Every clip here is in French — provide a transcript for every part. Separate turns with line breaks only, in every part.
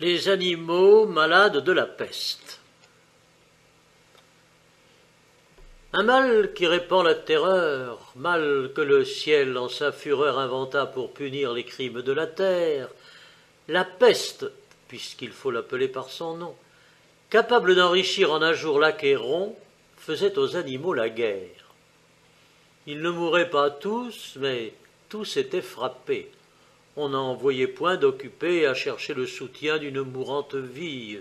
Les animaux malades de la peste. Un mal qui répand la terreur, mal que le ciel en sa fureur inventa pour punir les crimes de la terre, la peste, puisqu'il faut l'appeler par son nom, capable d'enrichir en un jour l'Achéron, faisait aux animaux la guerre. Ils ne mouraient pas tous, mais tous étaient frappés. On n'en voyait point d'occupés à chercher le soutien d'une mourante vie.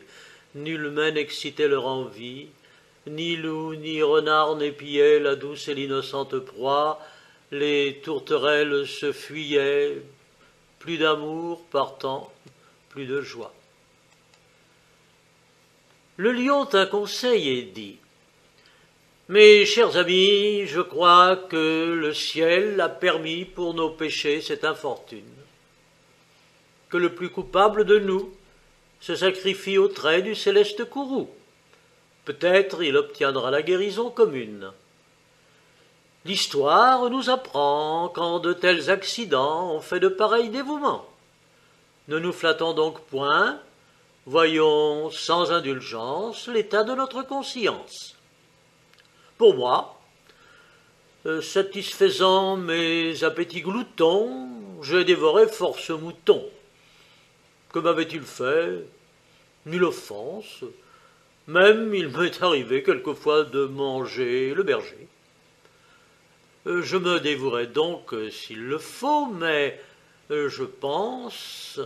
Nullement n'excitait leur envie, ni loup ni renard n'épiaient la douce et l'innocente proie, les tourterelles se fuyaient, plus d'amour partant, plus de joie. Le lion tint conseil et dit : Mes chers amis, je crois que le ciel a permis pour nos péchés cette infortune, que le plus coupable de nous se sacrifie aux traits du céleste courroux. Peut-être il obtiendra la guérison commune. L'histoire nous apprend qu'en de tels accidents on fait de pareils dévouements. Ne nous flattons donc point, voyons sans indulgence l'état de notre conscience. Pour moi, satisfaisant mes appétits gloutons, j'ai dévoré force moutons. Que m'avait-il fait? Nulle offense. Même il m'est arrivé quelquefois de manger le berger. Je me dévouerai donc s'il le faut, mais je pense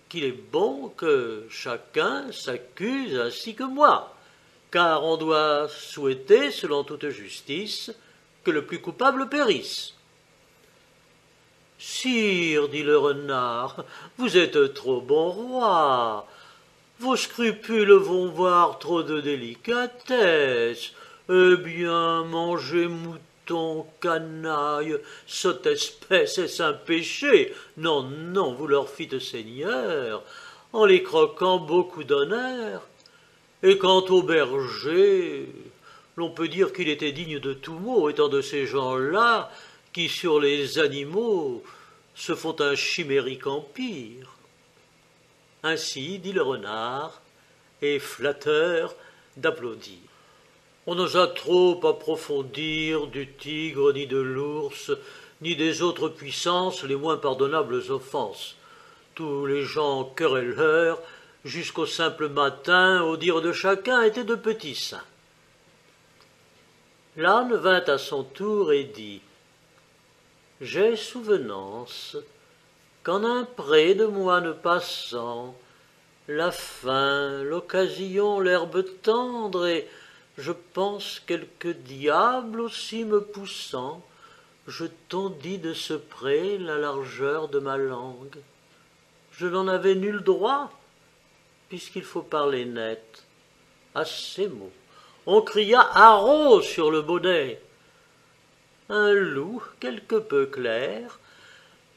qu'il est bon que chacun s'accuse ainsi que moi, car on doit souhaiter, selon toute justice, que le plus coupable périsse. Sire, dit le renard, vous êtes trop bon roi. Vos scrupules vont voir trop de délicatesse. Eh bien, manger mouton, canaille, sotte espèce, est-ce un péché? Non, non, vous leur fîtes seigneur, en les croquant beaucoup d'honneur. Et quant au berger, l'on peut dire qu'il était digne de tout mot, étant de ces gens-là qui, sur les animaux, se font un chimérique empire. Ainsi dit le renard, et flatteur d'applaudir. On n'osa trop approfondir du tigre, ni de l'ours, ni des autres puissances les moins pardonnables offenses. Tous les gens querelleurs, jusqu'au simple matin, au dire de chacun, étaient de petits saints. L'âne vint à son tour et dit : J'ai souvenance qu'en un pré de moine passant, la faim, l'occasion, l'herbe tendre, et je pense quelque diable aussi me poussant, je tondis de ce pré la largeur de ma langue. Je n'en avais nul droit, puisqu'il faut parler net. À ces mots, on cria haro sur le bonnet. Un loup, quelque peu clair,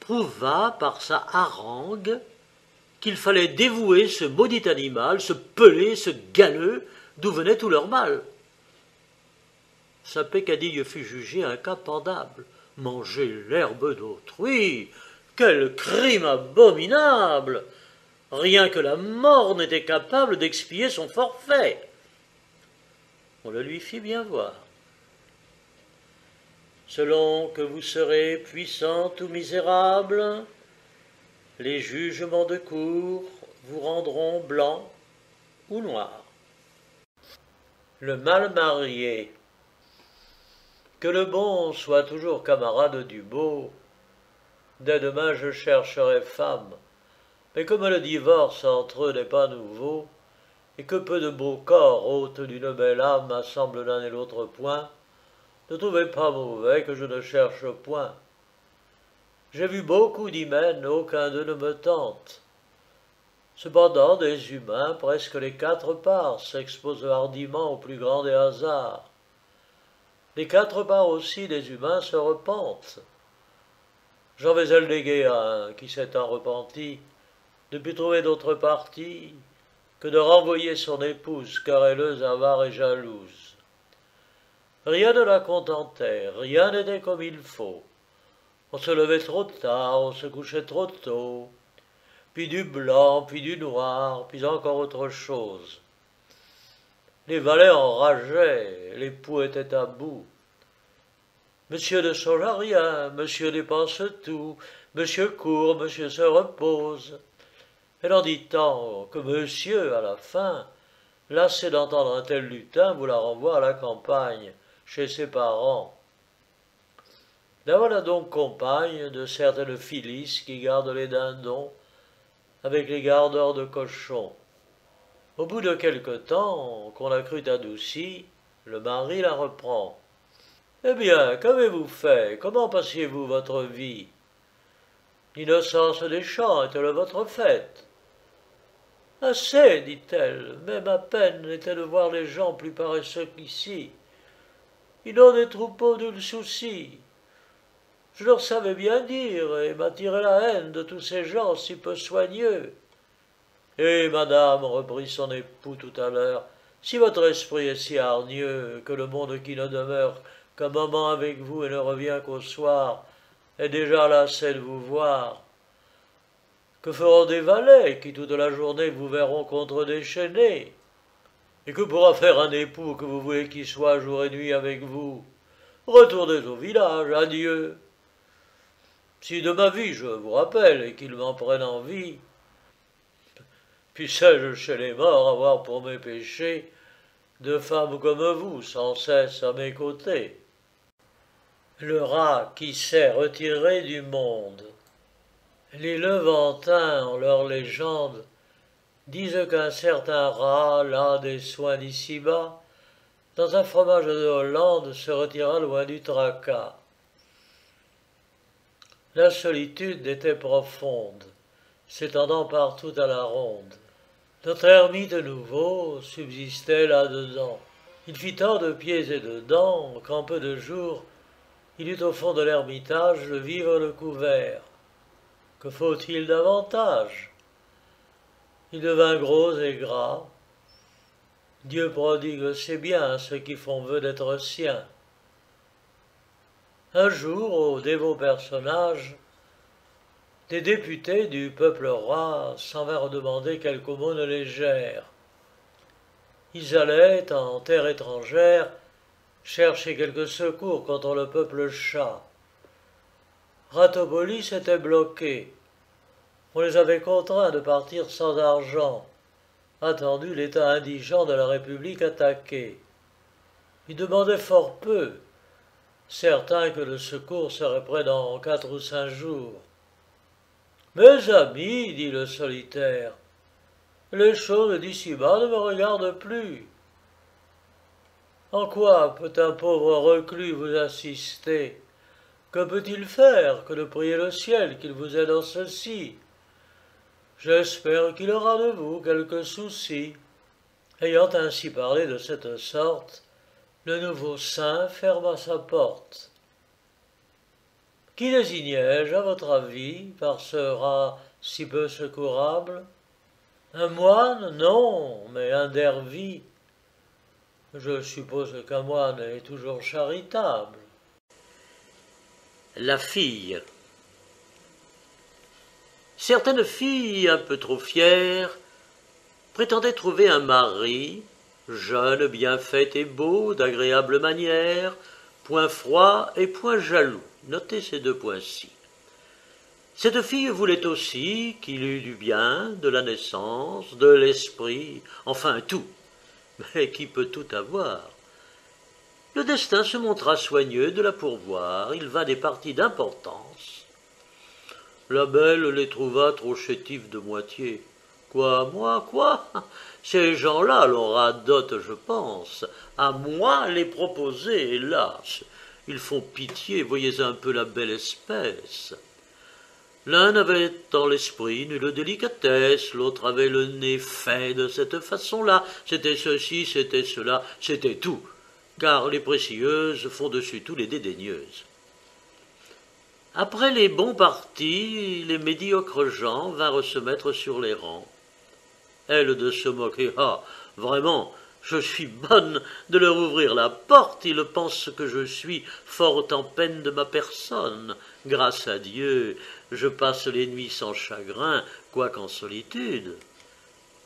prouva par sa harangue qu'il fallait dévouer ce maudit animal, ce pelé, ce galeux, d'où venait tout leur mal. Sa peccadille fut jugée incapendable. Manger l'herbe d'autrui, quel crime abominable! Rien que la mort n'était capable d'expier son forfait. On le lui fit bien voir. Selon que vous serez puissant ou misérable, les jugements de cour vous rendront blanc ou noir. Le mal marié. Que le bon soit toujours camarade du beau. Dès demain je chercherai femme, mais comme le divorce entre eux n'est pas nouveau, et que peu de beaux corps hôtes d'une belle âme assemblent l'un et l'autre point, ne trouvez pas mauvais que je ne cherche point. J'ai vu beaucoup d'hymens, aucun d'eux ne me tente. Cependant, des humains, presque les 4 parts, s'exposent hardiment au plus grand des hasards. Les 4 parts aussi des humains se repentent. J'en vais alléguer à un qui s'étant repenti, ne put trouver d'autre parti que de renvoyer son épouse querelleuse, avare et jalouse. Rien ne la contentait, rien n'était comme il faut. On se levait trop tard, on se couchait trop tôt. puis du blanc, puis du noir, puis encore autre chose. Les valets enrageaient, les poux étaient à bout. Monsieur ne songe à rien, monsieur dépense tout, monsieur court, monsieur se repose. Elle en dit tant que monsieur, à la fin, lassé d'entendre un tel lutin, vous la renvoie à la campagne, chez ses parents. La voilà donc compagne de certaines Phyllis qui gardent les dindons avec les gardeurs de cochons. Au bout de quelque temps, qu'on la crut adoucie, le mari la reprend. « Eh bien, qu'avez-vous fait? Comment passiez-vous votre vie? L'innocence des champs est-elle votre fête? » « Assez, dit-elle, mais ma peine était de voir les gens plus paresseux qu'ici. Ils ont des troupeaux nul souci. Je leur savais bien dire et m'attirer la haine de tous ces gens si peu soigneux. Et madame, reprit son époux tout à l'heure, si votre esprit est si hargneux que le monde qui ne demeure qu'un moment avec vous et ne revient qu'au soir est déjà lassé de vous voir, que feront des valets qui toute la journée vous verront contre-déchaînés? Et que pourra faire un époux que vous voulez qu'il soit jour et nuit avec vous? Retournez au village, adieu. Si de ma vie je vous rappelle et qu'il m'en prenne envie, puissais-je chez les morts avoir pour mes péchés de femmes comme vous, sans cesse à mes côtés. Le rat qui s'est retiré du monde. Les Levantins, en leur légende, disent qu'un certain rat, las des soins d'ici-bas, dans un fromage de Hollande, se retira loin du tracas. La solitude était profonde, s'étendant partout à la ronde. Notre ermite nouveau subsistait là-dedans. Il fit tant de pieds et de dents qu'en peu de jours, il eut au fond de l'ermitage le vivre le couvert. Que faut-il davantage? Il devint gros et gras. Dieu prodigue c'est bien ceux qui font vœu d'être siens. Un jour, au dévot personnage, des députés du peuple roi s'en vinrent demander quelque aumône légère. Ils allaient, en terre étrangère, chercher quelque secours contre le peuple chat. Ratopolis était bloqué. On les avait contraints de partir sans argent, attendu l'état indigent de la République attaquée. Ils demandaient fort peu, certains que le secours serait prêt dans 4 ou 5 jours. « Mes amis, dit le solitaire, les choses d'ici-bas ne me regardent plus. En quoi peut un pauvre reclus vous assister? Que peut-il faire que de prier le ciel qu'il vous aide en ceci? J'espère qu'il aura de vous quelques soucis. » Ayant ainsi parlé de cette sorte, le nouveau saint ferma sa porte. Qui désignai-je, à votre avis, par ce rat si peu secourable? Un moine? Non, mais un dervis. Je suppose qu'un moine est toujours charitable.
La fille. Certaines filles, un peu trop fières, prétendaient trouver un mari, jeune, bien fait et beau, d'agréables manières, point froid et point jaloux. Notez ces 2 points-ci. Cette fille voulait aussi qu'il eût du bien, de la naissance, de l'esprit, enfin tout. Mais qui peut tout avoir? Le destin se montra soigneux de la pourvoir, il vint des parties d'importance. La belle les trouva trop chétifs de moitié. Quoi, moi, quoi? Ces gens-là l'on radote, je pense. À moi les proposer, hélas. Ils font pitié, voyez un peu la belle espèce. L'un n'avait dans l'esprit nulle délicatesse, l'autre avait le nez fait de cette façon-là. C'était ceci, c'était cela, c'était tout, car les précieuses font dessus tout les dédaigneuses. Après les bons partis, les médiocres gens vinrent se mettre sur les rangs. Elle de se moquer, ah, vraiment, je suis bonne de leur ouvrir la porte, ils pensent que je suis fort en peine de ma personne. Grâce à Dieu, je passe les nuits sans chagrin, quoiqu'en solitude,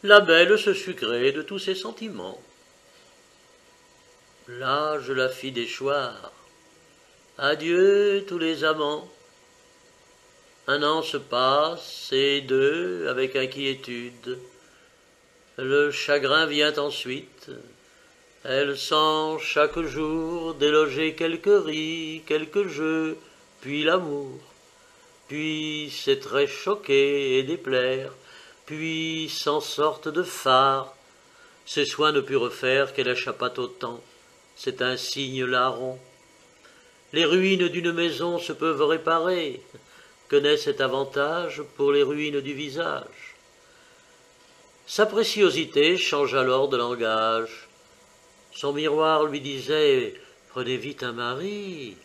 la belle se sucrait de tous ses sentiments. L'âge la fit déchoir. Adieu tous les amants. Un an se passe, et deux avec inquiétude. Le chagrin vient ensuite. Elle sent chaque jour déloger quelques ris, quelques jeux, puis l'amour. Puis c'est très choqué et déplaire, puis s'en sortent de phare. Ses soins ne purent faire qu'elle échappât au temps. C'est un signe larron. Les ruines d'une maison se peuvent réparer. Que n'est cet avantage pour les ruines du visage? Sa préciosité change alors de langage. Son miroir lui disait « Prenez vite un mari ».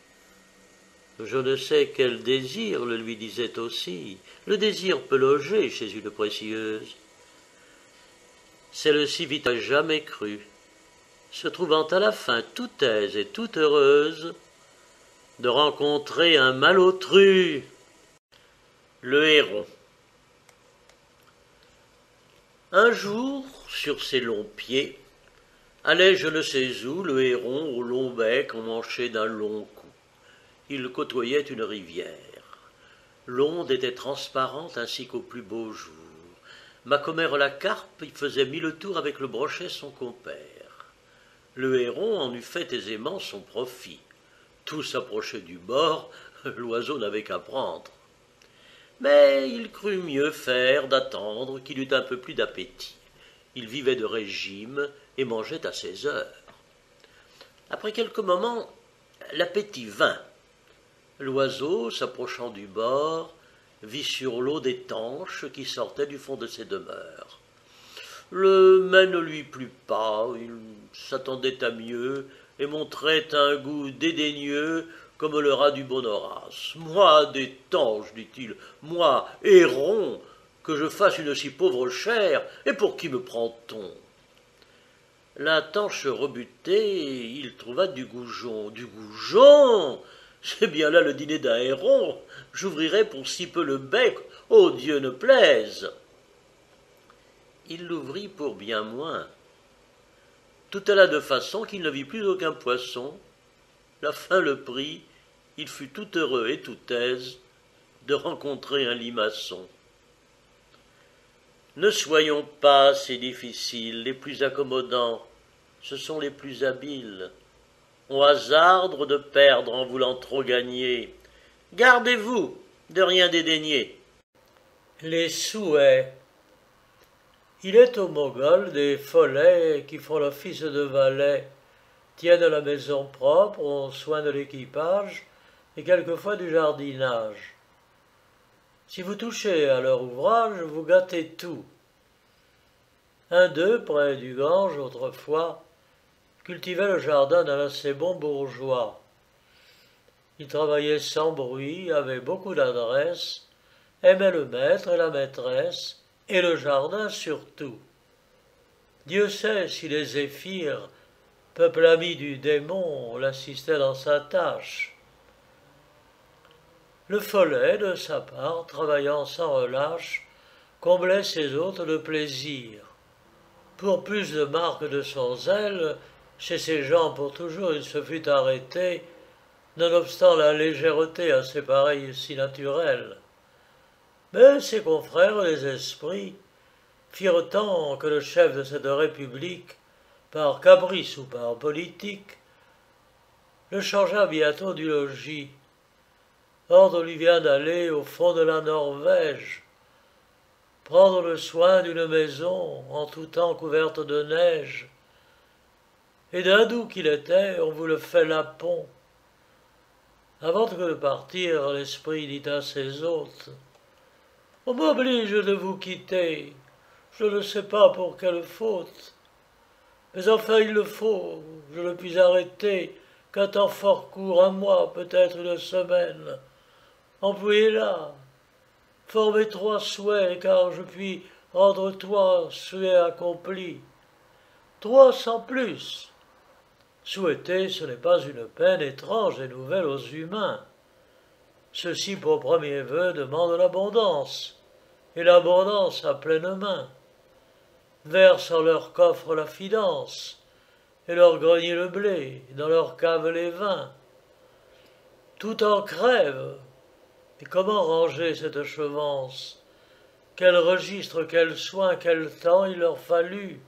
Je ne sais quel désir le lui disait aussi. Le désir peut loger chez une précieuse. Celle-ci vit à jamais cru, se trouvant à la fin toute aise et toute heureuse, de rencontrer un malotru. Le héron. Un jour, sur ses longs pieds, allait je ne sais où le héron au long bec emmanché d'un long cou. Il côtoyait une rivière. L'onde était transparente ainsi qu'au plus beau jour. Ma commère la carpe y faisait 1000 tours avec le brochet son compère. Le héron en eût fait aisément son profit. Tout s'approchait du bord, l'oiseau n'avait qu'à prendre. Mais il crut mieux faire d'attendre qu'il eût un peu plus d'appétit. Il vivait de régime et mangeait à ses heures. Après quelques moments, l'appétit vint. L'oiseau, s'approchant du bord, vit sur l'eau des tanches qui sortaient du fond de ses demeures. Le mets ne lui plut pas, il s'attendait à mieux et montrait un goût dédaigneux comme le rat du bon Horace. « Moi, des tanches, dit-il, moi, héron, que je fasse une si pauvre chair, et pour qui me prend-on » La tanche rebutée, il trouva du goujon. Du goujon? C'est bien là le dîner d'un héron. J'ouvrirai pour si peu le bec, ô Dieu ne plaise. Il l'ouvrit pour bien moins. Tout alla de façon qu'il ne vit plus aucun poisson. La faim le prit, il fut tout heureux et tout aise de rencontrer un limaçon. Ne soyons pas si difficiles, les plus accommodants, ce sont les plus habiles. On hasarde de perdre en voulant trop gagner. Gardez-vous de rien dédaigner.
Les souhaits. Il est aux Moghols des follets qui font l'office de valets, tiennent la maison propre, ont soin de l'équipage et quelquefois du jardinage. Si vous touchez à leur ouvrage, vous gâtez tout. Un d'eux, près du Gange, autrefois, cultivait le jardin d'un assez bon bourgeois. Il travaillait sans bruit, avait beaucoup d'adresse, aimait le maître et la maîtresse, et le jardin surtout. Dieu sait si les zéphyrs, peuple ami du démon, l'assistaient dans sa tâche. Le follet, de sa part, travaillant sans relâche, comblait ses hôtes de plaisir. Pour plus de marques de son zèle, chez ces gens pour toujours il se fut arrêté, nonobstant la légèreté à ses pareils si naturelle. Mais ses confrères, les esprits, firent tant que le chef de cette république, par caprice ou par politique, le changea bientôt du logis. Ordre lui vient d'aller au fond de la Norvège, prendre le soin d'une maison en tout temps couverte de neige. Et d'un doux qu'il était, on vous le fait lapon. Avant que de partir, l'esprit dit à ses hôtes « On m'oblige de vous quitter, je ne sais pas pour quelle faute. Mais enfin il le faut, je ne puis arrêter qu'un temps fort court, un mois, peut-être une semaine. Employez-la, formez 3 souhaits, car je puis rendre 3 souhaits accomplis. 3 sans plus. Souhaiter, ce n'est pas une peine étrange et nouvelle aux humains. Ceci, pour premier vœu, demande l'abondance. et l'abondance à pleine main, versent en leur coffre la finance, et leur grenier le blé, dans leur cave les vins. Tout en crève. Et comment ranger cette chevance? Quel registre, quel soin, quel temps il leur fallut?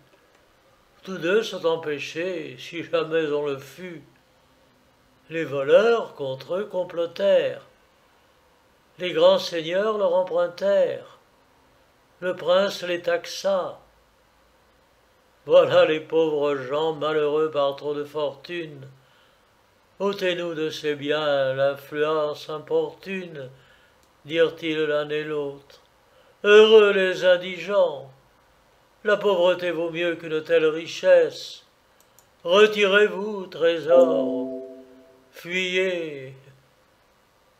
Tous deux sont empêchés, si jamais on le fut. Les voleurs contre eux complotèrent. Les grands seigneurs leur empruntèrent. Le prince les taxa. Voilà les pauvres gens malheureux par trop de fortune. Ôtez-nous de ces biens l'influence importune, dirent-ils l'un et l'autre. Heureux les indigents. La pauvreté vaut mieux qu'une telle richesse. Retirez-vous, trésor, fuyez.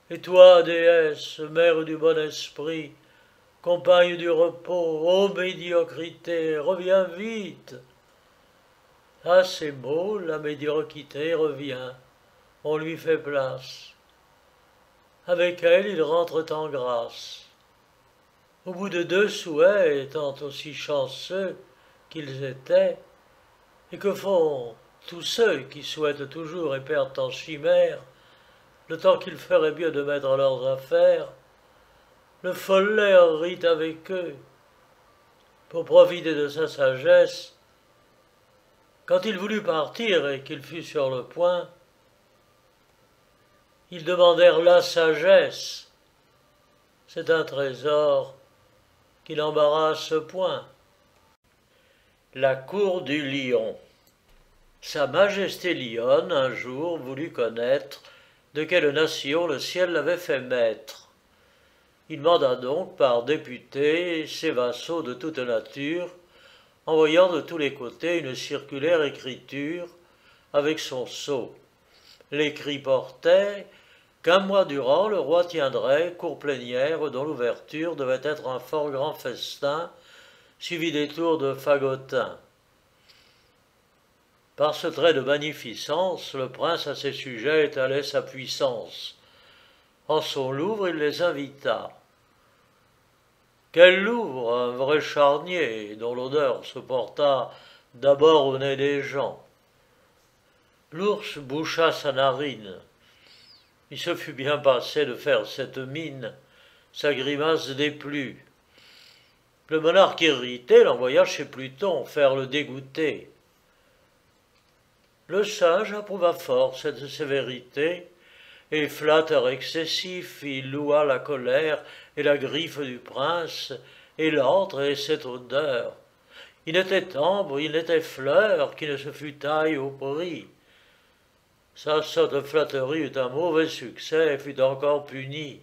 Et toi, déesse, mère du bon esprit, compagne du repos, ô médiocrité, reviens vite. À ces mots, la médiocrité revient, on lui fait place. Avec elle, ils rentrent en grâce. Au bout de 2 souhaits, étant aussi chanceux qu'ils étaient, et que font tous ceux qui souhaitent toujours et perdent en chimère, le temps qu'il ferait mieux de mettre leurs affaires, le follet rit avec eux. Pour profiter de sa sagesse, quand il voulut partir et qu'il fut sur le point, ils demandèrent la sagesse. C'est un trésor qui l'embarrasse point. La cour du lion. Sa majesté lionne un jour voulut connaître de quelle nation le ciel l'avait fait maître. Il manda donc par députés ses vassaux de toute nature, envoyant de tous les côtés une circulaire écriture avec son sceau. L'écrit portait qu'1 mois durant le roi tiendrait cour plénière dont l'ouverture devait être un fort grand festin, suivi des tours de fagotin. Par ce trait de magnificence, le prince à ses sujets étalait sa puissance. En son Louvre, il les invita. Quel Louvre, un vrai charnier, dont l'odeur se porta d'abord au nez des gens. L'ours boucha sa narine. Il se fut bien passé de faire cette mine, sa grimace déplut. Le monarque irrité l'envoya chez Pluton faire le dégoûté. Le sage approuva fort cette sévérité, et flatteur excessif, il loua la colère et la griffe du prince, et l'antre et cette odeur. Il n'était ambre, il n'était fleur, qui ne se fût taille au prix. Sa sotte flatterie eut un mauvais succès et fut encore punie.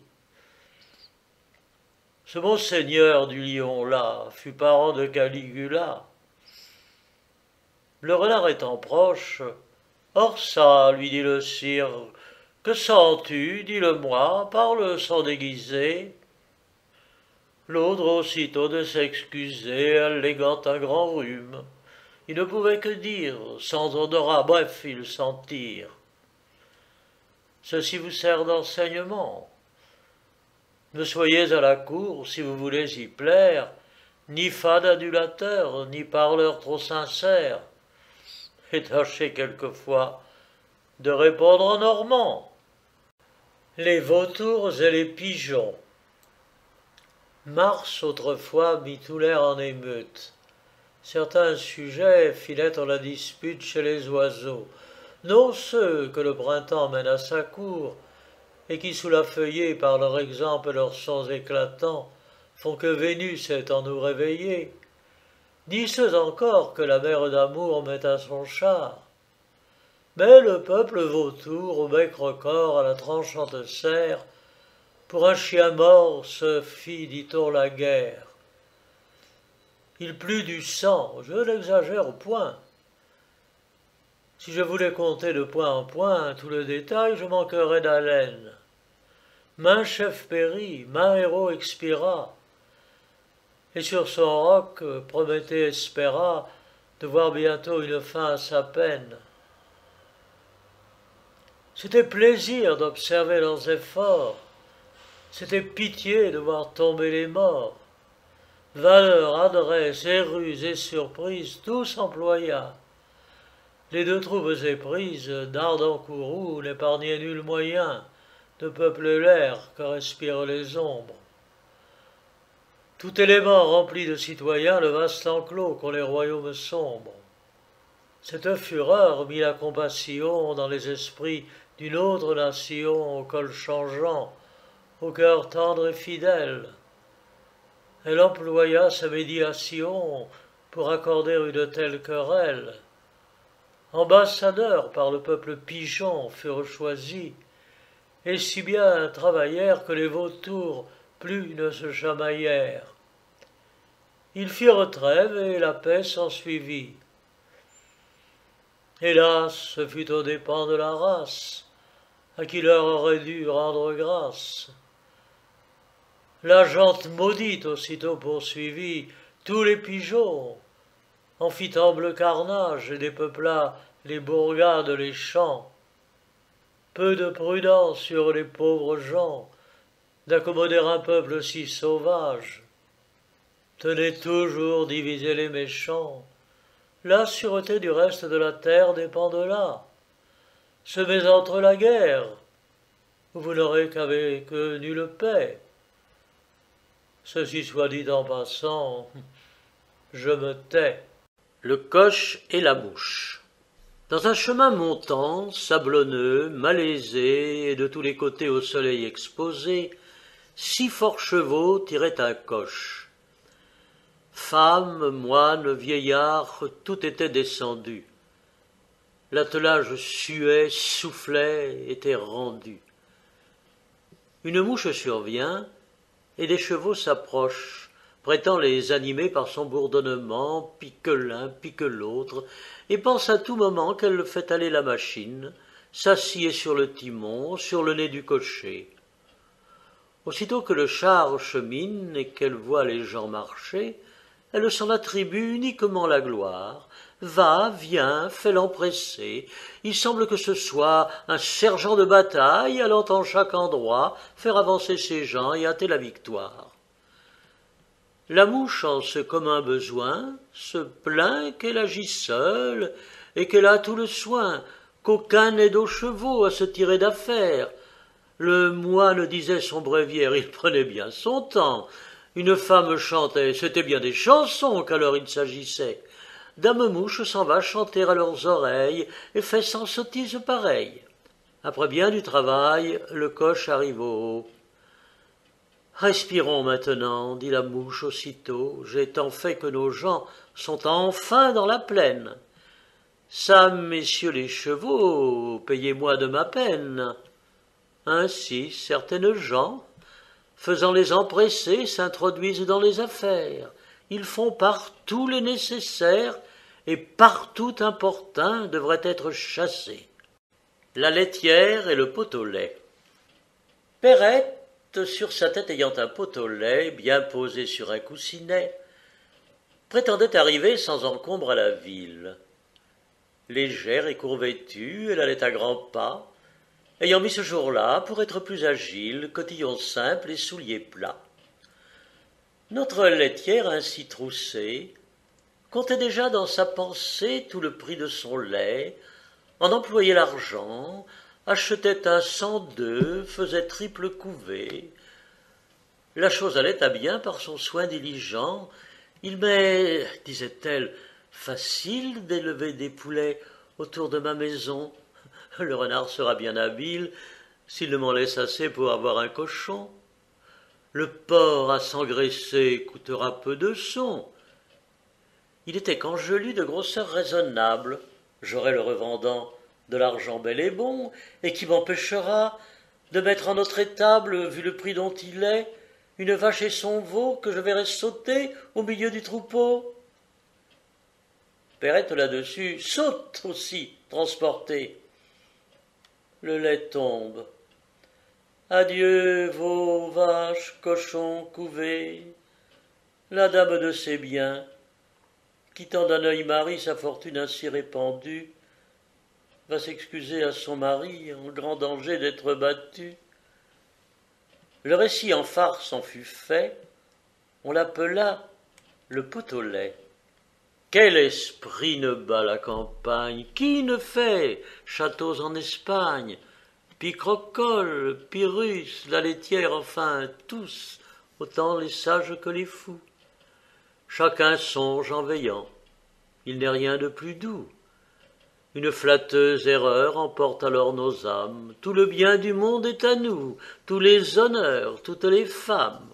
Ce monseigneur du lion-là fut parent de Caligula. Le renard étant proche, « Or ça, lui dit le sire, que sens-tu, dis-le-moi, parle sans déguiser. » L'autre aussitôt de s'excuser, alléguant un grand rhume. Il ne pouvait que dire, sans odorat, bref, il sentir. Ceci vous sert d'enseignement. Ne soyez à la cour, si vous voulez y plaire, ni fade adulateur, ni parleur trop sincère, et tâchez quelquefois de répondre en normand. Les vautours et les pigeons. Mars autrefois mit tout l'air en émeute. Certains sujets filaient en la dispute chez les oiseaux, non ceux que le printemps mène à sa cour, et qui sous la feuillée par leur exemple et leurs sons éclatants font que Vénus est en nous réveillés, ni ceux encore que la mère d'amour met à son char. Mais le peuple vautour au bec recors à la tranchante serre, pour un chien mort se fit, dit-on, la guerre. Il plut du sang, je n'exagère point. Si je voulais compter de point en point tout le détail, je manquerais d'haleine. Maint chef périt, maint héros expira, et sur son roc Prométhée espéra de voir bientôt une fin à sa peine. C'était plaisir d'observer leurs efforts, c'était pitié de voir tomber les morts. Valeur, adresse et ruse et surprise, tout s'employa. Les deux troupes éprises, d'ardents courroux, n'épargnaient nul moyen de peupler l'air que respirent les ombres. Tout élément rempli de citoyens, le vaste enclos qu'ont les royaumes sombres. Cette fureur mit la compassion dans les esprits d'une autre nation, au col changeant, au cœur tendre et fidèle. Elle employa sa médiation pour accorder une telle querelle. Ambassadeurs par le peuple pigeon furent choisis, et si bien travaillèrent que les vautours plus ne se chamaillèrent. Ils firent trêve et la paix s'ensuivit. Hélas, ce fut aux dépens de la race, à qui leur aurait dû rendre grâce. La gente maudite aussitôt poursuivit tous les pigeons, en fit ample carnage et dépeupla les bourgades, les champs. Peu de prudence sur les pauvres gens d'accommoder un peuple si sauvage. Tenait toujours diviser les méchants. La sûreté du reste de la terre dépend de là. Semez entre la guerre, où vous n'aurez qu'avec nulle paix. Ceci soit dit en passant, je me tais.
Le coche et la mouche. Dans un chemin montant, sablonneux, malaisé, et de tous les côtés au soleil exposé, 6 forts chevaux tiraient un coche. Femmes, moines, vieillards, tout était descendu. L'attelage suait, soufflait, était rendu. Une mouche survient, et des chevaux s'approchent, prétend les animer par son bourdonnement, pique l'un, pique l'autre, et pense à tout moment qu'elle fait aller la machine, s'assied sur le timon, sur le nez du cocher. Aussitôt que le char chemine et qu'elle voit les gens marcher, elle s'en attribue uniquement la gloire, va, vient, fait l'empressé. Il semble que ce soit un sergent de bataille allant en chaque endroit faire avancer ses gens et hâter la victoire. La mouche, en ce commun besoin, se plaint qu'elle agit seule et qu'elle a tout le soin, qu'aucun n'aide aux chevaux à se tirer d'affaire. Le moine disait son bréviaire, il prenait bien son temps. Une femme chantait, c'était bien des chansons qu'alors il s'agissait. Dame Mouche s'en va chanter à leurs oreilles et fait sans sottise pareille. Après bien du travail, le coche arrive au haut. Respirons maintenant, dit la mouche aussitôt, j'ai tant fait que nos gens sont enfin dans la plaine. Ça, messieurs les chevaux, payez-moi de ma peine. Ainsi, certaines gens, faisant les empressés, s'introduisent dans les affaires. Ils font partout les nécessaires, et partout importuns devraient être chassés. La laitière et le pot au lait. Perrette, sur sa tête ayant un pot au lait, bien posé sur un coussinet, prétendait arriver sans encombre à la ville. Légère et courvêtue, elle allait à grands pas, ayant mis ce jour-là, pour être plus agile, cotillon simple et souliers plats. Notre laitière ainsi troussée comptait déjà dans sa pensée tout le prix de son lait, en employait l'argent, achetait un 102, faisait triple couvée. La chose allait à bien par son soin diligent. Il m'est, disait-elle, facile d'élever des poulets autour de ma maison. Le renard sera bien habile s'il ne m'en laisse assez pour avoir un cochon. Le porc à s'engraisser coûtera peu de son. Il était qu'enjelu de grosseur raisonnable. J'aurai le revendant de l'argent bel et bon, et qui m'empêchera de mettre en notre étable, vu le prix dont il est, une vache et son veau que je verrai sauter au milieu du troupeau. Perrette là-dessus saute aussi, transportée. Le lait tombe. Adieu, veaux, vaches, cochons, couvées. La dame de ses biens, quittant d'un œil Marie sa fortune ainsi répandue, va s'excuser à son mari en grand danger d'être battu. Le récit en farce en fut fait, on l'appela
Le pot au lait. Quel esprit ne bat la campagne? Qui ne fait châteaux en Espagne? Picrocole, Pyrrhus, la laitière, enfin tous, autant les sages que les fous. Chacun songe en veillant, il n'est rien de plus doux. Une flatteuse erreur emporte alors nos âmes, tout le bien du monde est à nous, tous les honneurs, toutes les femmes.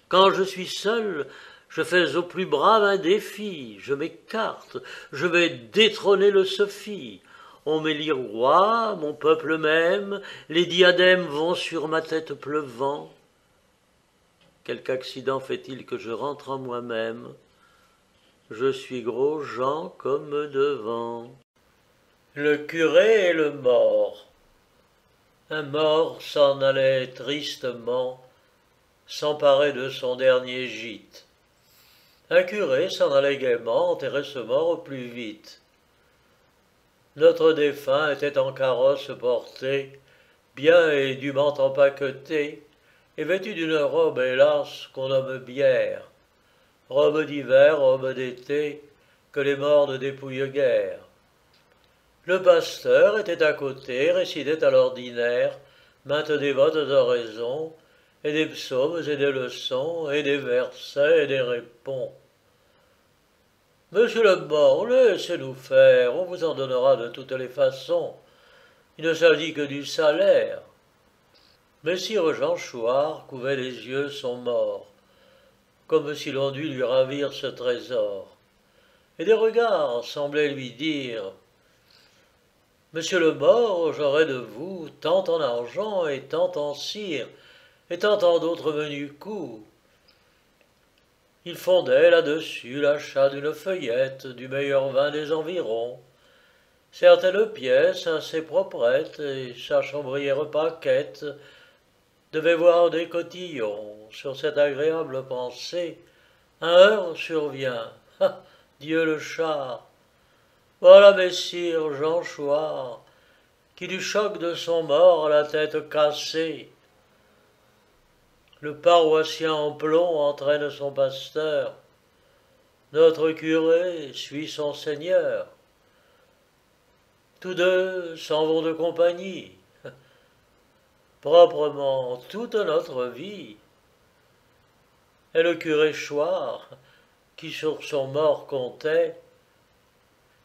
Quand je suis seul, je fais au plus brave un défi, je m'écarte, je vais détrôner le Sophie. On m'élit roi, mon peuple m'aime, les diadèmes vont sur ma tête pleuvant. Quelque accident fait-il que je rentre en moi-même? Je suis gros Jean comme devant. Le curé et le mort. Un mort s'en allait tristement, s'emparer de son dernier gîte. Un curé s'en allait gaiement enterrer ce mort au plus vite. Notre défunt était en carrosse porté, bien et dûment empaqueté, et vêtu d'une robe, hélas, qu'on nomme bière, robe d'hiver, robe d'été, que les morts ne dépouillent guère. Le pasteur était à côté, récitait à l'ordinaire maintes dévotes oraisons, et des psaumes et des leçons, et des versets et des répons. Monsieur le mort, laissez-nous faire, on vous en donnera de toutes les façons. Il ne s'agit que du salaire. Messire Jean Chouart couvait les yeux son mort, comme si l'on dût lui ravir ce trésor. Et des regards semblaient lui dire « Monsieur le mort, j'aurai de vous tant en argent et tant en cire, et tant en d'autres menus coups. » Il fondait là-dessus l'achat d'une feuillette du meilleur vin des environs, certaines pièces assez proprettes et sa chambrière paquette devait voir des cotillons. Sur cette agréable pensée, un heurt survient. Ah, Dieu le char! Voilà messire Jean Chouart, qui du choc de son mort a la tête cassée. Le paroissien en plomb entraîne son pasteur. Notre curé suit son seigneur. Tous deux s'en vont de compagnie. Proprement toute notre vie. Et le curé Chouart, qui sur son mort comptait,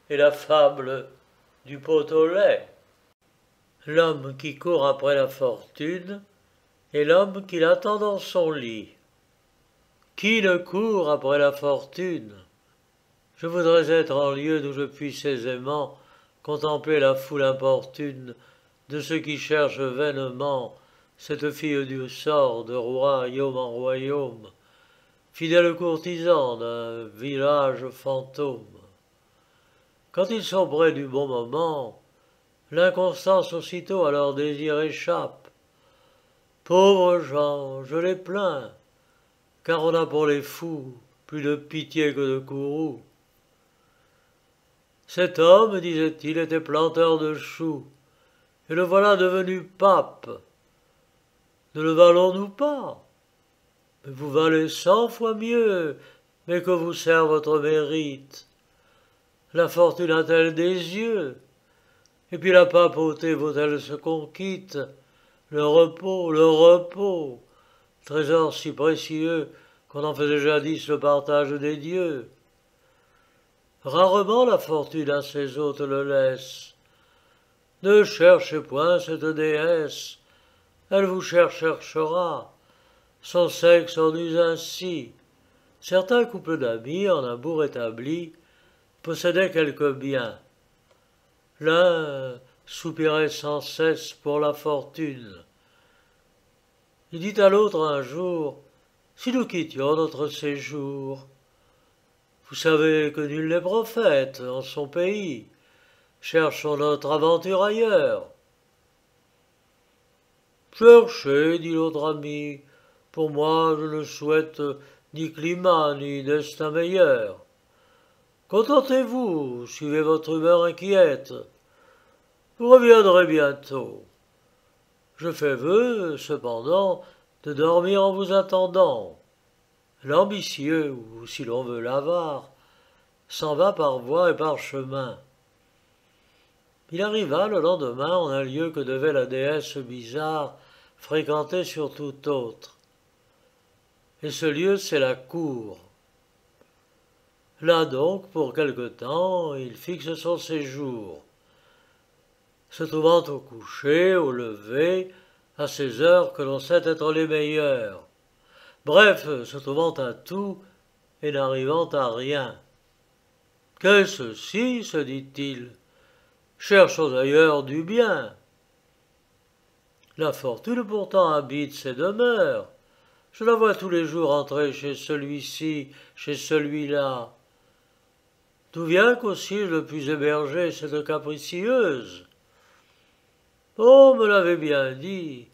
est la fable du pot au lait. L'homme qui court après la fortune et l'homme qui l'attend dans son lit. Qui ne court après la fortune? Je voudrais être en lieu d'où je puisse aisément contempler la foule importune de ceux qui cherchent vainement cette fille du sort de royaume en royaume, fidèle courtisan d'un village fantôme. Quand ils sont près du bon moment, l'inconstance aussitôt à leur désir échappe. Pauvres gens, je les plains, car on a pour les fous plus de pitié que de courroux. Cet homme, disait-il, était planteur de choux, et le voilà devenu pape. Ne le valons-nous pas? Mais vous valez 100 fois mieux, mais que vous sert votre mérite. La fortune a-t-elle des yeux? Et puis la papauté vaut-elle ce qu'on quitte? Le repos, trésor si précieux qu'on en faisait jadis le partage des dieux. Rarement la fortune à ses hôtes le laisse. Ne cherchez point cette déesse, elle vous cherchera. Son sexe en use ainsi. Certains couples d'amis, en un bourg établi, possédaient quelques biens. L'un soupirait sans cesse pour la fortune. Il dit à l'autre un jour, si nous quittions notre séjour, vous savez que nul n'est prophète en son pays, cherchons notre aventure ailleurs. Cherchez, dit l'autre ami, pour moi je ne souhaite ni climat ni destin meilleur. Contentez-vous, suivez votre humeur inquiète. Vous reviendrez bientôt. Je fais vœu, cependant, de dormir en vous attendant. L'ambitieux, ou si l'on veut l'avare, s'en va par voie et par chemin. Il arriva le lendemain en un lieu que devait la déesse bizarre fréquenter sur tout autre. Et ce lieu, c'est la cour. Là donc, pour quelque temps, il fixe son séjour, se trouvant au coucher, au lever, à ces heures que l'on sait être les meilleures. Bref, se trouvant à tout et n'arrivant à rien. Qu'est-ce ceci, se dit-il? Cherchons ailleurs du bien. La fortune pourtant habite ces demeures. Je la vois tous les jours entrer chez celui-ci, chez celui-là. D'où vient qu'aussi je puis héberger cette capricieuse? On me l'avait bien dit,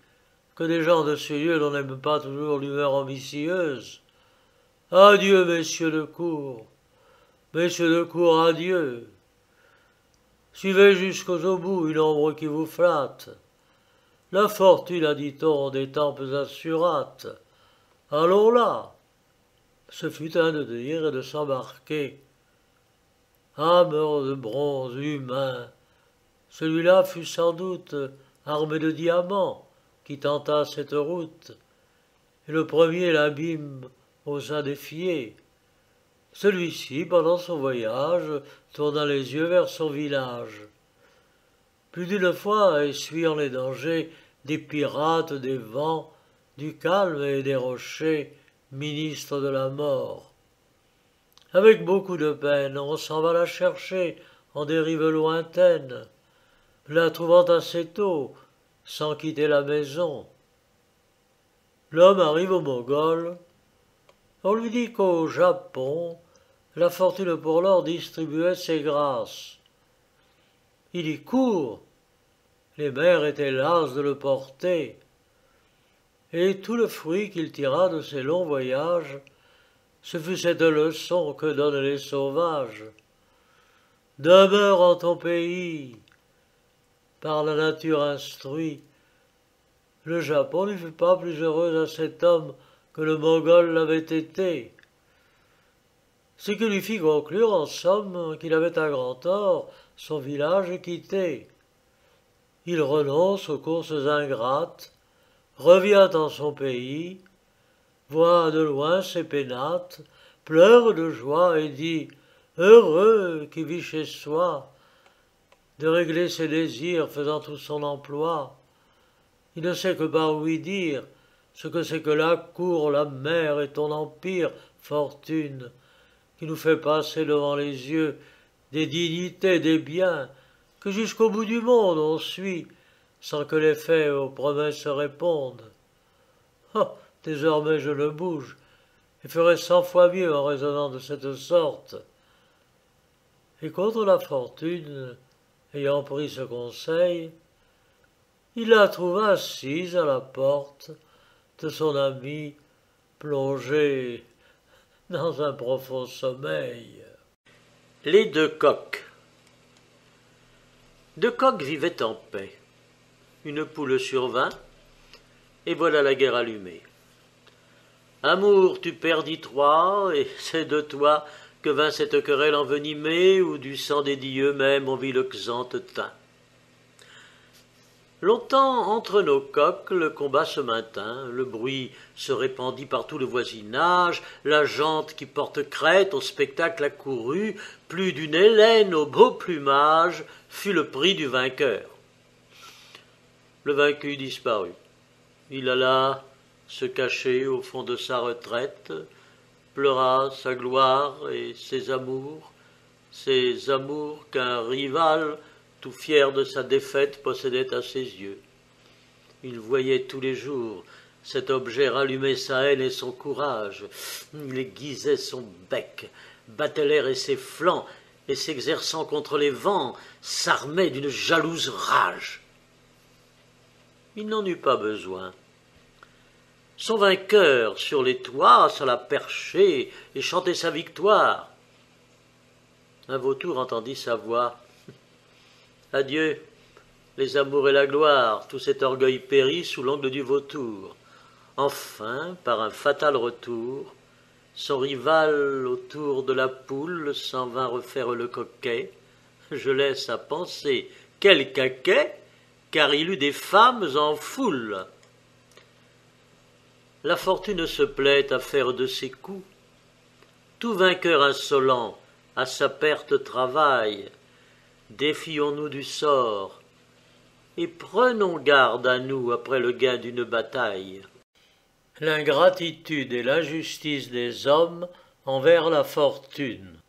que des gens de ce lieu l'on n'aime pas toujours l'humeur ambitieuse. Adieu, messieurs de cour, adieu. Suivez jusqu'au bout une ombre qui vous flatte. La fortune, a dit-on, des tempes assurates. Allons là. Ce fut un de dire et de s'embarquer. Âme de bronze humain, celui-là fut sans doute armé de diamants qui tenta cette route, et le premier l'abîme osa défier. Celui-ci, pendant son voyage, tourna les yeux vers son village. Plus d'une fois, essuyant les dangers des pirates, des vents, du calme et des rochers, ministre de la mort. Avec beaucoup de peine, on s'en va la chercher en des rives lointaines, la trouvant assez tôt, sans quitter la maison. L'homme arrive au Mogol. On lui dit qu'au Japon, la fortune pour l'or distribuait ses grâces. Il y court. Les mères étaient lasses de le porter. Et tout le fruit qu'il tira de ses longs voyages, ce fut cette leçon que donnent les sauvages. Demeure en ton pays, par la nature instruit. Le Japon ne fut pas plus heureux à cet homme que le Mongol l'avait été. Ce qui lui fit conclure, en somme, qu'il avait à grand tort son village quitté. Il renonce aux courses ingrates, revient en son pays, voit de loin ses pénates, pleure de joie et dit « Heureux qui vit chez soi !» de régler ses désirs faisant tout son emploi. Il ne sait que par oui dire ce que c'est que la cour, la mer et ton empire, fortune, qui nous fait passer devant les yeux des dignités, des biens, que jusqu'au bout du monde on suit, sans que les faits aux promesses répondent. Oh, désormais je le bouge, et ferai 100 fois mieux en raisonnant de cette sorte. Et contre la fortune, ayant pris ce conseil, il la trouva assise à la porte de son ami plongé dans un profond sommeil.
Les deux coqs. Deux coqs vivaient en paix. Une poule survint, et voilà la guerre allumée. Amour, tu perdis Troie, et c'est de toi que vint cette querelle envenimée, où du sang des dieux même on vit le Xanthe teint. Longtemps, entre nos coqs, le combat se maintint, le bruit se répandit par tout le voisinage, la gente qui porte crête au spectacle accourut, plus d'une Hélène au beau plumage fut le prix du vainqueur. Le vaincu disparut. Il alla se cacher au fond de sa retraite, pleura sa gloire et ses amours qu'un rival, tout fier de sa défaite, possédait à ses yeux. Il voyait tous les jours cet objet rallumer sa haine et son courage. Il aiguisait son bec, battait l'air et ses flancs, et s'exerçant contre les vents, s'armait d'une jalouse rage. Il n'en eut pas besoin. Son vainqueur, sur les toits, s'alla percher et chanter sa victoire. Un vautour entendit sa voix. Adieu, les amours et la gloire, tout cet orgueil périt sous l'angle du vautour. Enfin, par un fatal retour, Son rival autour de la poule s'en vint refaire le coquet. Je laisse à penser quel caquet, car il eut des femmes en foule. La fortune se plaît à faire de ses coups. Tout vainqueur insolent à sa perte travaille. Défions-nous du sort, et prenons garde à nous après le gain d'une bataille.
L'ingratitude et l'injustice des hommes envers la fortune.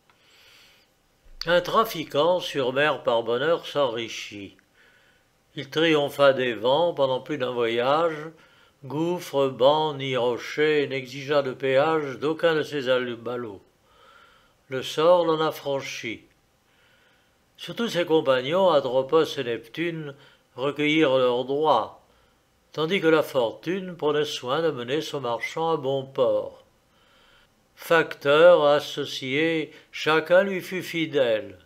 Un trafiquant sur mer par bonheur s'enrichit. Il triompha des vents pendant plus d'un voyage, gouffre, banc, ni rocher n'exigea de péage d'aucun de ses ballots. Le sort l'en affranchit. Surtout ses compagnons, Atropos et Neptune, recueillirent leurs droits, tandis que la fortune prenait soin de mener son marchand à bon port. Facteur, associé, chacun lui fut fidèle.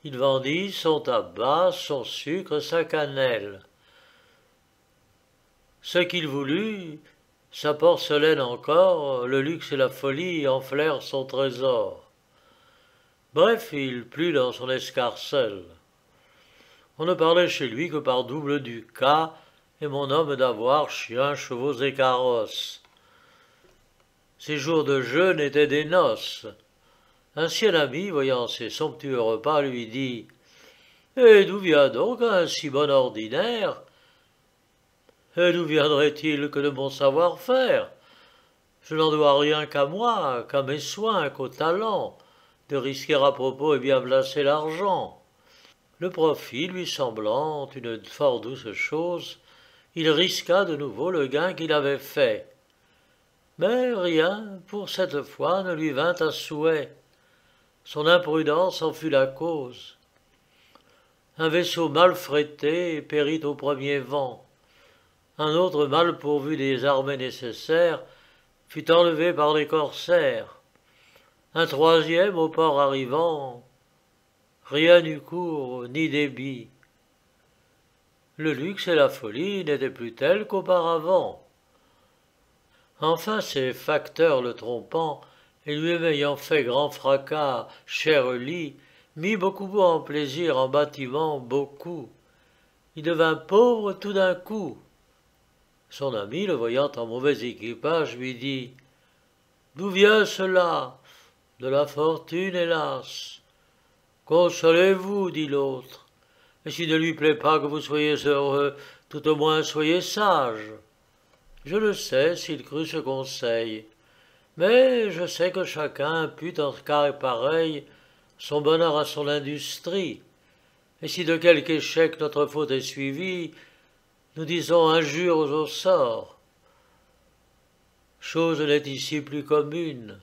Il vendit son tabac, son sucre, sa cannelle. Ce qu'il voulut, sa porcelaine encore, le luxe et la folie enflèrent son trésor. Bref, il plut dans son escarcelle. On ne parlait chez lui que par double ducat, et mon homme d'avoir chiens, chevaux et carrosses. Ses jours de jeûne étaient des noces. Un ancien ami, voyant ces somptueux repas, lui dit « Et d'où vient donc un si bon ordinaire ? Et d'où viendrait-il que de mon savoir-faire ? Je n'en dois rien qu'à moi, qu'à mes soins, qu'au talent, de risquer à propos et bien placer l'argent. » Le profit lui semblant une fort douce chose, il risqua de nouveau le gain qu'il avait fait. Mais rien, pour cette fois, ne lui vint à souhait. Son imprudence en fut la cause. Un vaisseau mal frété périt au premier vent. Un autre, mal pourvu des armées nécessaires, fut enlevé par les corsaires. Un troisième, au port arrivant, rien n'eut cours ni débit. Le luxe et la folie n'étaient plus tels qu'auparavant. Enfin, ces facteurs le trompant, et lui-même ayant fait grand fracas, cher lit, mit beaucoup en plaisir en bâtiment beaucoup. Il devint pauvre tout d'un coup. Son ami, le voyant en mauvais équipage, lui dit « D'où vient cela ? De la fortune, hélas. » « Consolez-vous, dit l'autre, et s'il ne lui plaît pas que vous soyez heureux, tout au moins soyez sage. Je le sais s'il crut ce conseil, mais je sais que chacun impute en cas pareil son bonheur à son industrie, et si de quelque échec notre faute est suivie, nous disons injures au sort. Chose n'est ici plus commune.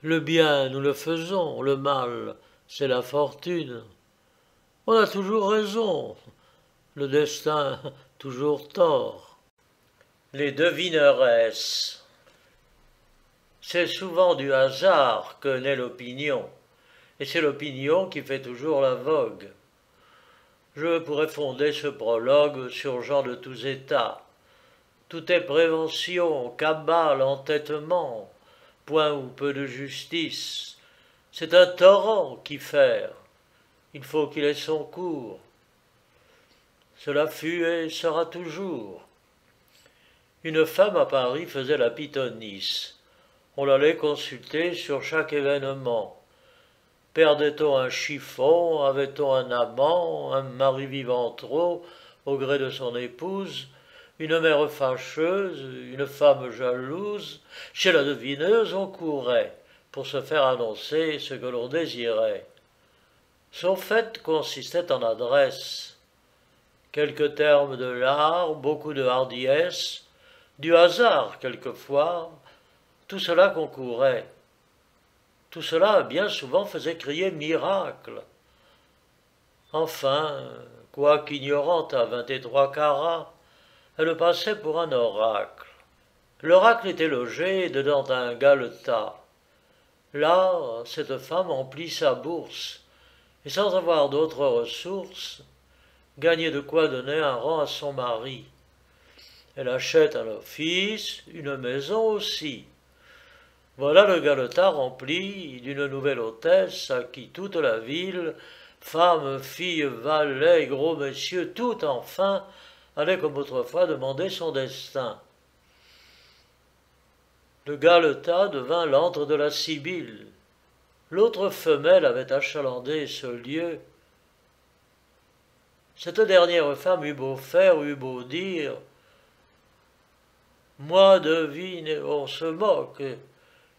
Le bien, nous le faisons, le mal, c'est la fortune. On a toujours raison, le destin toujours tort.
Les devineresses. C'est souvent du hasard que naît l'opinion, et c'est l'opinion qui fait toujours la vogue. Je pourrais fonder ce prologue sur gens de tous états. Tout est prévention, cabale, entêtement, point ou peu de justice. C'est un torrent qui faire. Il faut qu'il ait son cours. Cela fut et sera toujours. Une femme à Paris faisait la pythonisse. On l'allait consulter sur chaque événement. Perdait-on un chiffon, avait-on un amant, un mari vivant trop, au gré de son épouse, une mère fâcheuse, une femme jalouse, chez la devineuse on courait pour se faire annoncer ce que l'on désirait. Son fait consistait en adresse, quelques termes de l'art, beaucoup de hardiesse, du hasard quelquefois, tout cela concourait. Tout cela bien souvent faisait crier miracle. Enfin, quoiqu'ignorante à 23 carats, elle passait pour un oracle. L'oracle était logé dedans un galetas. Là, cette femme emplit sa bourse, et sans avoir d'autres ressources, gagnait de quoi donner un rang à son mari. Elle achète un office, une maison aussi.
Voilà le galetas rempli d'une nouvelle hôtesse à qui toute la ville, femmes, filles, valets, gros messieurs, tout enfin, allait comme autrefois demander son destin. Le galetas devint l'antre de la Sibylle. L'autre femelle avait achalandé ce lieu. Cette dernière femme eut beau faire, eut beau dire, moi devine, on se moque,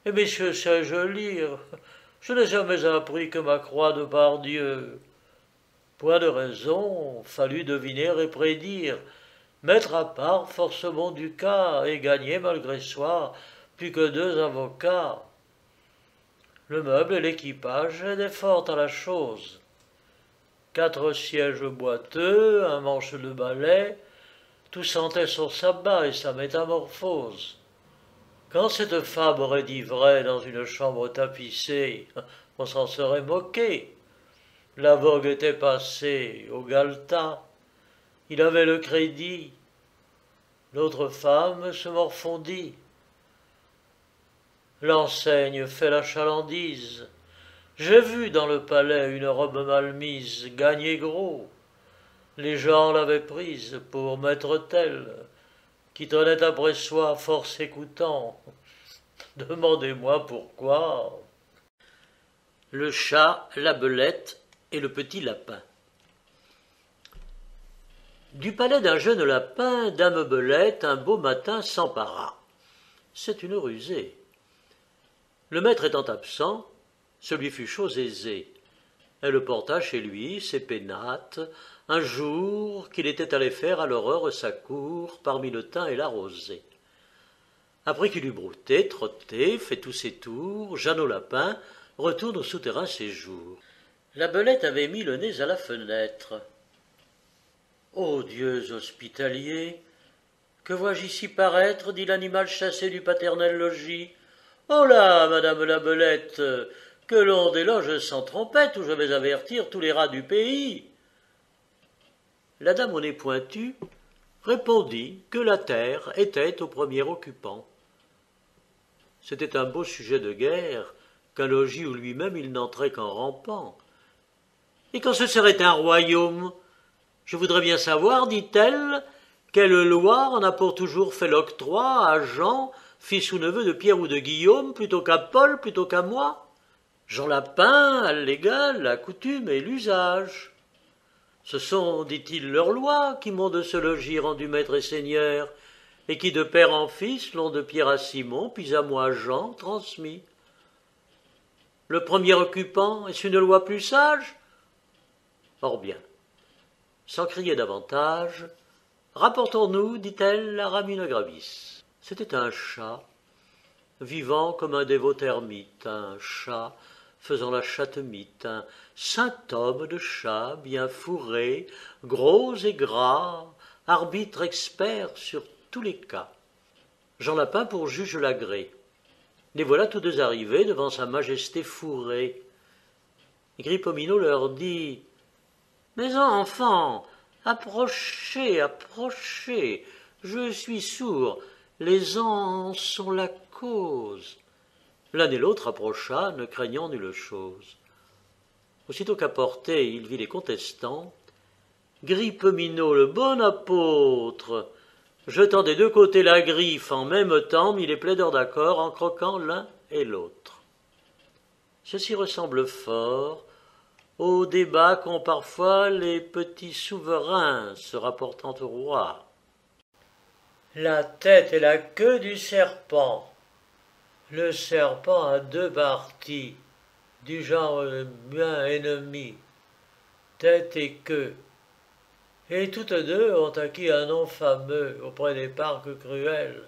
et messieurs, sais-je lire? Je n'ai jamais appris que ma croix de par Dieu. Point de raison, fallut deviner et prédire, mettre à part force bon du cas, et gagner malgré soi plus que 2 avocats. Le meuble et l'équipage aidaient fort à la chose. 4 sièges boiteux, un manche de balai, tout sentait son sabbat et sa métamorphose. Quand cette femme aurait dit vrai dans une chambre tapissée, on s'en serait moqué. La vogue était passée au galetas. Il avait le crédit. L'autre femme se morfondit. L'enseigne fait la chalandise. J'ai vu dans le palais une robe mal mise, gagner gros. Les gens l'avaient prise pour maître tel, qui tenait après soi force écoutant. Demandez-moi pourquoi.
Le chat, la belette et le petit lapin. Du palais d'un jeune lapin, dame Belette, un beau matin s'empara. C'est une rusée. Le maître étant absent, ce lui fut chose aisée. Elle porta chez lui ses pénates, un jour qu'il était allé faire à l'aurore sa cour, parmi le thym et la rosée. Après qu'il eut brouté, trotté, fait tous ses tours, Jeannot Lapin retourne au souterrain séjour. La belette avait mis le nez à la fenêtre. Ô dieux hospitaliers, que vois-je ici paraître, dit l'animal chassé du paternel logis. Oh là, madame la belette, que l'on déloge sans trompette, où je vais avertir tous les rats du pays. La dame au nez pointu répondit que la terre était au premier occupant. C'était un beau sujet de guerre, qu'un logis où lui-même il n'entrait qu'en rampant. Et quand ce serait un royaume, je voudrais bien savoir, dit-elle, quelle loi en a pour toujours fait l'octroi à Jean, fils ou neveu de Pierre ou de Guillaume, plutôt qu'à Paul, plutôt qu'à moi? Jean Lapin a l'égal, la coutume et l'usage. Ce sont, dit-il, leurs lois qui m'ont de ce logis rendu maître et seigneur, et qui de père en fils l'ont de Pierre à Simon, puis à moi Jean, transmis. Le premier occupant, est-ce une loi plus sage? Or bien, sans crier davantage, rapportons-nous, dit-elle, à Ramine Gravis. C'était un chat, vivant comme un dévot ermite, un chat faisant la chatte-mite, un saint homme de chat bien fourré, gros et gras, arbitre expert sur tous les cas. Jean Lapin pour juge l'agré. Les voilà tous deux arrivés devant sa majesté fourrée. Gripomino leur dit « Mes enfants, approchez, approchez, je suis sourd, les ans sont la cause. » L'un et l'autre approcha, ne craignant nulle chose. Aussitôt qu'à portée il vit les contestants, Gripomino, le bon apôtre, jetant des 2 côtés la griffe en même temps, mit les plaideurs d'accord en croquant l'un et l'autre. Ceci ressemble fort au débat qu'ont parfois les petits souverains se rapportant au roi.
La tête et la queue du serpent. Le serpent a 2 parties, du genre bien ennemi, tête et queue, et toutes 2 ont acquis un nom fameux auprès des parcs cruels,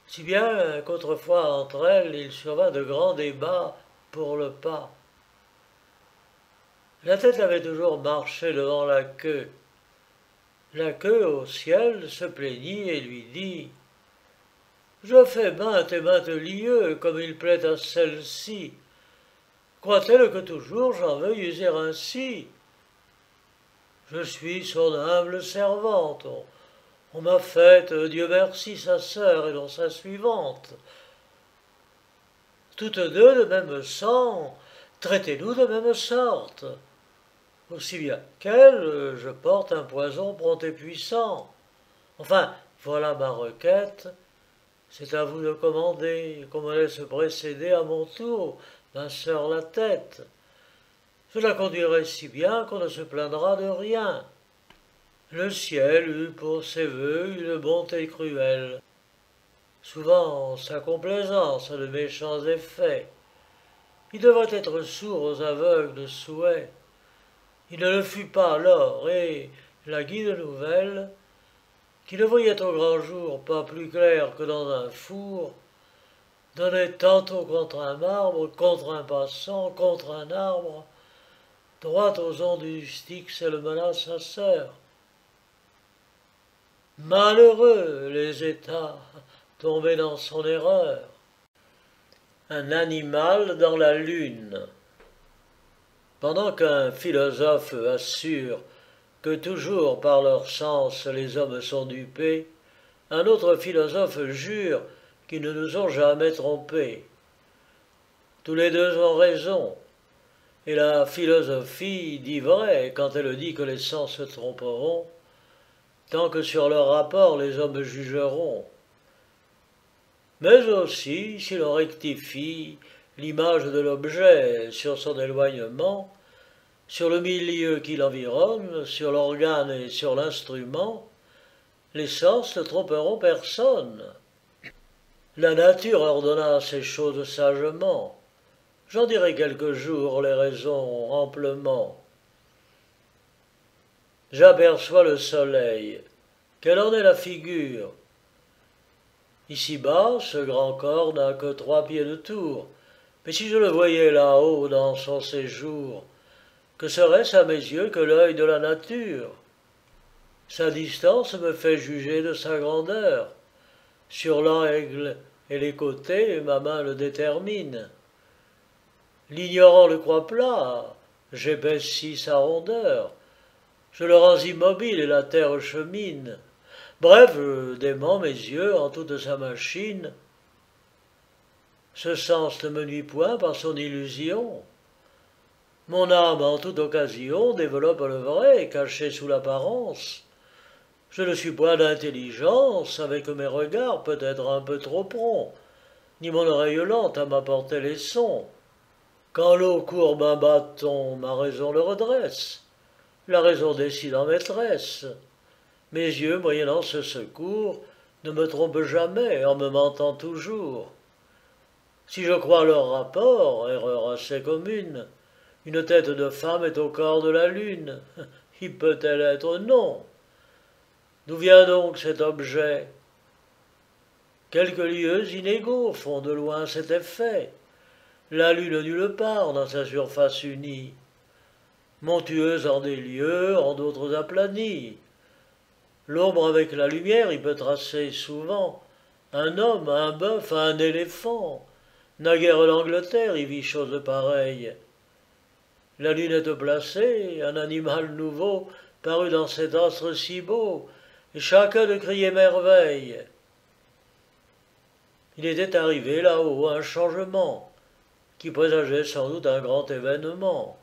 si bien qu'autrefois entre elles il survint de grands débats pour le pas. La tête avait toujours marché devant la queue au ciel se plaignit et lui dit « Je fais maintes et maintes lieues comme il plaît à celle-ci. Croit-elle que toujours j'en veuille user ainsi? Je suis son humble servante. On m'a faite, Dieu merci, sa sœur et non sa suivante. toutes deux de même sang, traitez-nous de même sorte. Aussi bien qu'elle, je porte un poison prompt et puissant. Enfin, voilà ma requête. C'est à vous de commander, qu'on me laisse précéder à mon tour, ma sœur la tête. Je la conduirai si bien qu'on ne se plaindra de rien. Le ciel eut pour ses vœux une bonté cruelle. Souvent, sa complaisance a de méchants effets. Il devrait être sourd aux aveugles souhaits. Il ne le fut pas alors, et la guide nouvelle, qui ne voyait au grand jour pas plus clair que dans un four, donnait tantôt contre un marbre, contre un passant, contre un arbre, droit aux ondes du Styx, elle mena sa sœur. Malheureux les États, tombés dans son erreur. Un animal dans la lune. Pendant qu'un philosophe assure que toujours par leur sens les hommes sont dupés, un autre philosophe jure qu'ils ne nous ont jamais trompés. Tous les deux ont raison, et la philosophie dit vrai quand elle dit que les sens se tromperont, tant que sur leur rapport les hommes jugeront. Mais aussi, si l'on rectifie l'image de l'objet sur son éloignement, sur le milieu qui l'environne, sur l'organe et sur l'instrument, les sens ne tromperont personne. La nature ordonna ces choses sagement. J'en dirai quelques jours les raisons amplement. J'aperçois le soleil. Quelle en est la figure? Ici-bas, ce grand corps n'a que 3 pieds de tour. Mais si je le voyais là-haut dans son séjour, que serait-ce à mes yeux que l'œil de la nature? Sa distance me fait juger de sa grandeur. Sur l'angle et les côtés, ma main le détermine. L'ignorant le croit plat, j'épaissis sa rondeur. Je le rends immobile et la terre chemine. Bref, je dément mes yeux en toute sa machine. Ce sens ne me nuit point par son illusion. Mon âme, en toute occasion, développe le vrai, caché sous l'apparence. Je ne suis point d'intelligence, avec mes regards peut-être un peu trop prompts, ni mon oreille lente à m'apporter les sons. Quand l'eau courbe un bâton, ma raison le redresse. La raison décide en maîtresse. Mes yeux, moyennant ce secours, ne me trompent jamais en me mentant toujours. Si je crois leur rapport, erreur assez commune, une tête de femme est au corps de la lune. Y peut-elle être? Non. D'où vient donc cet objet? Quelques lieux inégaux font de loin cet effet. La lune nulle part dans sa surface unie. Montueuse en des lieux, en d'autres aplanie. L'ombre avec la lumière y peut tracer souvent un homme, un bœuf, un éléphant. Naguère l'Angleterre y vit chose pareille. La lunette placée, un animal nouveau parut dans cet astre si beau, et chacun de crier merveille. Il était arrivé là-haut un changement, qui présageait sans doute un grand événement.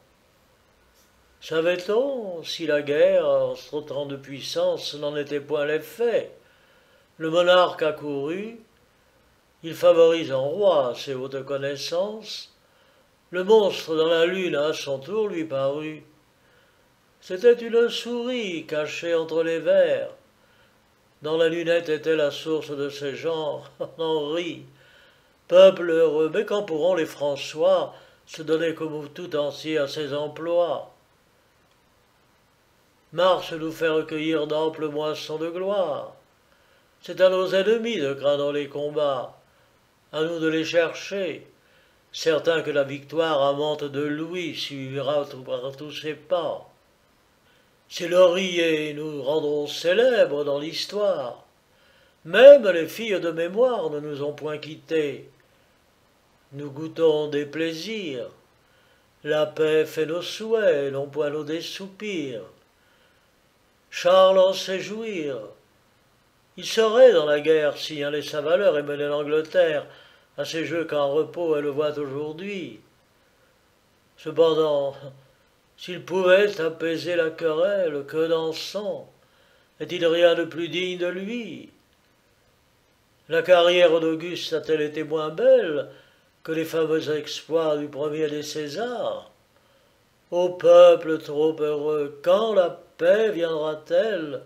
Savait-on si la guerre, entre autant de puissance, n'en était point l'effet? Le monarque accourut, il favorise en roi ses hautes connaissances. Le monstre dans la lune à son tour lui parut. C'était une souris cachée entre les vers. Dans la lunette était la source de ces genres. On en rit. Peuple heureux, mais quand pourront les François se donner comme tout entier à ses emplois? Mars nous fait recueillir d'amples moissons de gloire. C'est à nos ennemis de craindre les combats, à nous de les chercher, certain que la victoire amante de Louis suivra par tous ses pas. Ces lauriers nous rendront célèbres dans l'histoire. Même les filles de mémoire ne nous ont point quittés. Nous goûtons des plaisirs. La paix fait nos souhaits, non point nos dessoupirs. Charles en sait jouir. Il serait dans la guerre signaler sa valeur et mener l'Angleterre à ces jeux qu'en repos elle voit aujourd'hui. Cependant, s'il pouvait apaiser la querelle, que dansant, est-il rien de plus digne de lui? La carrière d'Auguste a-t-elle été moins belle que les fameux exploits du premier des Césars? Ô peuple trop heureux, quand la paix viendra-t-elle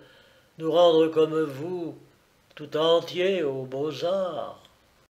nous rendre comme vous, tout entier aux beaux-arts?